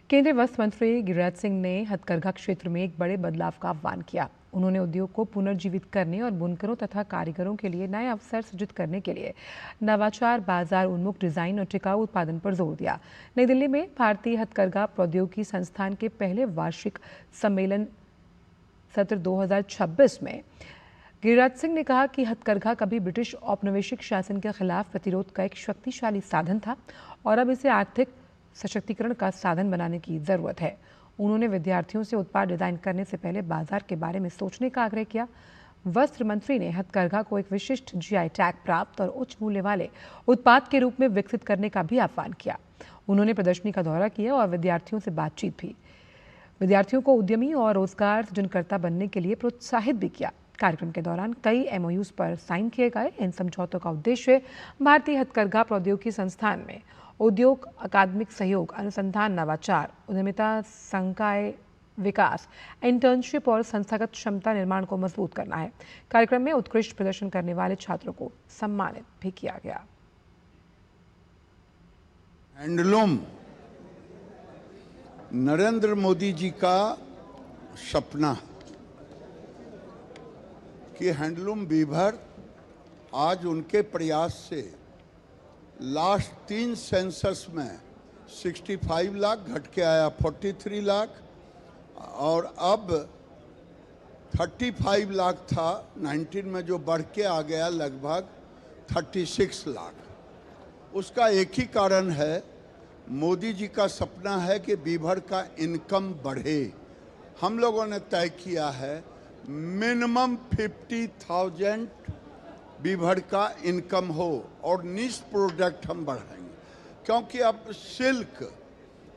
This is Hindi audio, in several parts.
केंद्रीय वस्त्र मंत्री गिरिराज सिंह ने हथकरघा क्षेत्र में एक बड़े बदलाव का आह्वान किया। उन्होंने उद्योग को पुनर्जीवित करने और बुनकरों तथा कारीगरों के लिए नए अवसर सृजित करने के लिए नवाचार, बाजार उन्मुख डिजाइन और टिकाऊ उत्पादन पर जोर दिया। नई दिल्ली में भारतीय हथकरघा प्रौद्योगिकी संस्थान के पहले वार्षिक सम्मेलन सत्र 2026 में गिरिराज सिंह ने कहा कि हथकरघा कभी ब्रिटिश औपनिवेशिक शासन के खिलाफ प्रतिरोध का एक शक्तिशाली साधन था और अब इसे आर्थिक सशक्तिकरण का साधन बनाने की जरूरत है। उन्होंने विद्यार्थियों से उत्पाद डिजाइन करने से पहले बाजार के बारे में सोचने का आग्रह किया। वस्त्र मंत्री ने हथकरघा को एक विशिष्ट जीआई टैग प्राप्त और उच्च मूल्य वाले उत्पाद के रूप में विकसित करने का भी आह्वान किया। उन्होंने प्रदर्शनी का दौरा किया और विद्यार्थियों से बातचीत भी। विद्यार्थियों को उद्यमी और रोजगार सृजनकर्ता बनने के लिए प्रोत्साहित भी किया। कार्यक्रम के दौरान कई एमओयूज पर साइन किए गए। इन समझौतों का उद्देश्य भारतीय हथकरघा प्रौद्योगिकी संस्थान में उद्योग, अकादमिक सहयोग, अनुसंधान, नवाचार, उद्यमिता, संकाय विकास, इंटर्नशिप और संस्थागत क्षमता निर्माण को मजबूत करना है। कार्यक्रम में उत्कृष्ट प्रदर्शन करने वाले छात्रों को सम्मानित भी किया गया। हैंडलूम नरेंद्र मोदी जी का सपना कि हैंडलूम वीवर आज उनके प्रयास से लास्ट 3 सेंसस में 65 लाख घट के आया 43 लाख और अब 35 लाख था 19 में, जो बढ़ के आ गया लगभग 36 लाख। उसका एक ही कारण है, मोदी जी का सपना है कि वीवर का इनकम बढ़े। हम लोगों ने तय किया है मिनिमम 50,000 वीवर का इनकम हो और निश प्रोडक्ट हम बढ़ाएंगे, क्योंकि अब सिल्क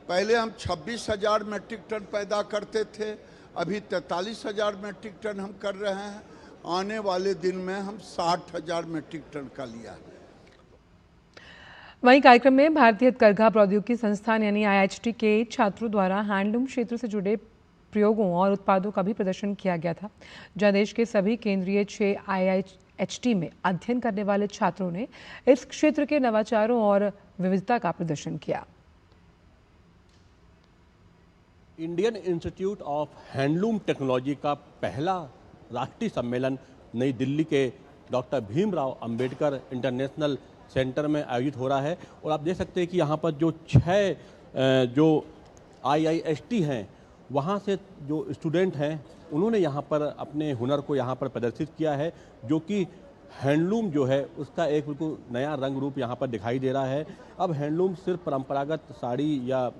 पहले हम 26,000 मेट्रिक टन पैदा करते थे, अभी 43,000 मेट्रिक टन हम कर रहे हैं। आने वाले दिन में हम 60,000 मेट्रिक टन का लिया है। वहीं कार्यक्रम में भारतीय हथकरघा प्रौद्योगिकी संस्थान यानी आईआईएचटी के छात्रों द्वारा हैंडलूम क्षेत्र से जुड़े प्रयोगों और उत्पादों का भी प्रदर्शन किया गया था, जहां देश के सभी केंद्रीय 6 आईआईएचटी में अध्ययन करने वाले छात्रों ने इस क्षेत्र के नवाचारों और विविधता का प्रदर्शन किया। Indian institute of handloom technology का पहला राष्ट्रीय सम्मेलन नई दिल्ली के doctor Bhimrao Ambedkar international centre में आयोजित हो रहा है। और आप देख सकते हैं कि यहाँ पर जो 6 जो आईआईएचटी हैं, वहाँ से जो स्टूडेंट हैं उन्होंने यहाँ पर अपने हुनर को यहाँ पर प्रदर्शित किया है, जो कि हैंडलूम जो है उसका एक बिल्कुल नया रंग रूप यहाँ पर दिखाई दे रहा है। अब हैंडलूम सिर्फ परंपरागत साड़ी या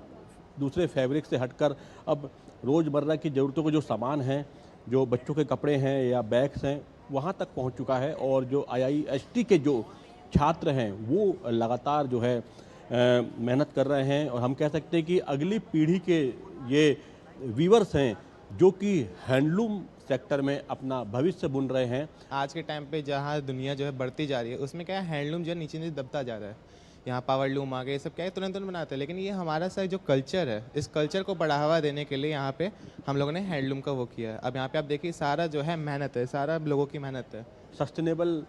दूसरे फैब्रिक से हटकर अब रोज़मर्रा की ज़रूरतों के जो सामान हैं, जो बच्चों के कपड़े हैं या बैग्स हैं, वहाँ तक पहुँच चुका है। और जो आईआईएचटी के जो छात्र हैं वो लगातार जो है मेहनत कर रहे हैं। और हम कह सकते हैं कि अगली पीढ़ी के ये वीवर्स हैं जो कि हैंडलूम सेक्टर में अपना भविष्य बुन रहे हैं। आज के टाइम पे जहाँ दुनिया जो है बढ़ती जा रही है, उसमें क्या है, हैंडलूम जो है नीचे नीचे दबता जा रहा है। यहाँ पावर लूम आ गए, सब क्या है तुरंत तुरंत बनाते हैं, लेकिन ये हमारा सा जो कल्चर है, इस कल्चर को बढ़ावा देने के लिए यहाँ पे हम लोगों ने हैंडलूम का वो किया है। अब यहाँ पे आप देखिए सारा जो है मेहनत है, सारा लोगों की मेहनत है। सस्टेनेबल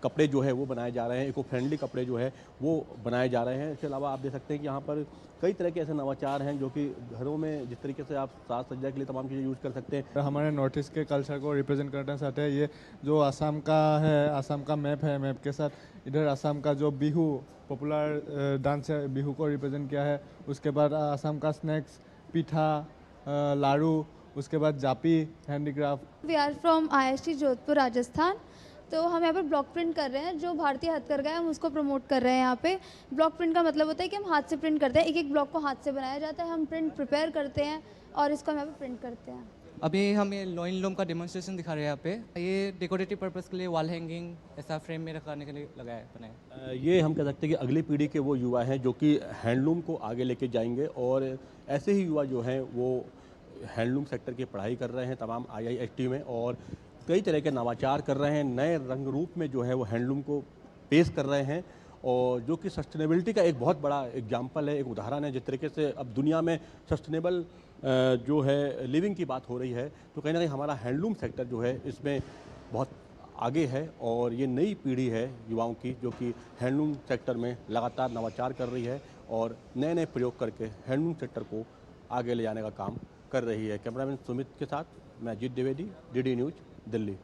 कपड़े जो है वो बनाए जा रहे हैं, इको फ्रेंडली कपड़े जो है वो बनाए जा रहे हैं। इसके अलावा आप देख सकते हैं कि यहाँ पर कई तरह के ऐसे नवाचार हैं जो कि घरों में जिस तरीके से आप साज सज्जा के लिए तमाम चीज़ें यूज़ कर सकते हैं। हमारे नॉर्थ ईस्ट के कल्चर को रिप्रेजेंट करना चाहते हैं। ये जो असम का है, असम का मैप है, मैप के साथ इधर असम का जो बिहू पॉपुलर डांस है, बिहू को रिप्रेजेंट किया है। उसके बाद असम का स्नैक्स, पीठा, लाड़ू, उसके बाद japi handicraft. We are from IIT Jodhpur, Rajasthan. तो हम यहाँ पर ब्लॉक प्रिंट कर रहे हैं, जो भारतीय हथकरघा है हम उसको प्रमोट कर रहे हैं। यहाँ पे ब्लॉक प्रिंट का मतलब होता है कि हम हाथ से प्रिंट करते हैं, एक एक ब्लॉक को हाथ से बनाया जाता है। हम प्रिंट प्रिपेयर करते हैं और इसको हम यहाँ पे प्रिंट करते हैं। अभी हम ये लॉइन लूम का डेमोन्स्ट्रेशन दिखा रहे हैं यहाँ पे। ये डेकोरेटिव पर्पस के लिए वॉल हैंगिंग ऐसा फ्रेम में रखने के लिए लगाया बनाया। ये हम कह सकते हैं कि अगली पीढ़ी के वो युवा हैं जो कि हैंडलूम को आगे लेके जाएंगे। और ऐसे ही युवा जो हैं वो हैंडलूम सेक्टर की पढ़ाई कर रहे हैं तमाम आईआईएचटी में, और कई तरह के नवाचार कर रहे हैं, नए रंग रूप में जो है वो हैंडलूम को पेश कर रहे हैं। और जो कि सस्टेनेबिलिटी का एक बहुत बड़ा एग्जाम्पल है, एक उदाहरण है। जिस तरीके से अब दुनिया में सस्टेनेबल जो है लिविंग की बात हो रही है, तो कहीं ना कहीं हमारा हैंडलूम सेक्टर जो है इसमें बहुत आगे है। और ये नई पीढ़ी है युवाओं की जो कि हैंडलूम सेक्टर में लगातार नवाचार कर रही है और नए नए प्रयोग करके हैंडलूम सेक्टर को आगे ले जाने का काम कर रही है। कैमरामैन सुमित के साथ मैं अजीत द्विवेदी, DD न्यूज़, दिल्ली।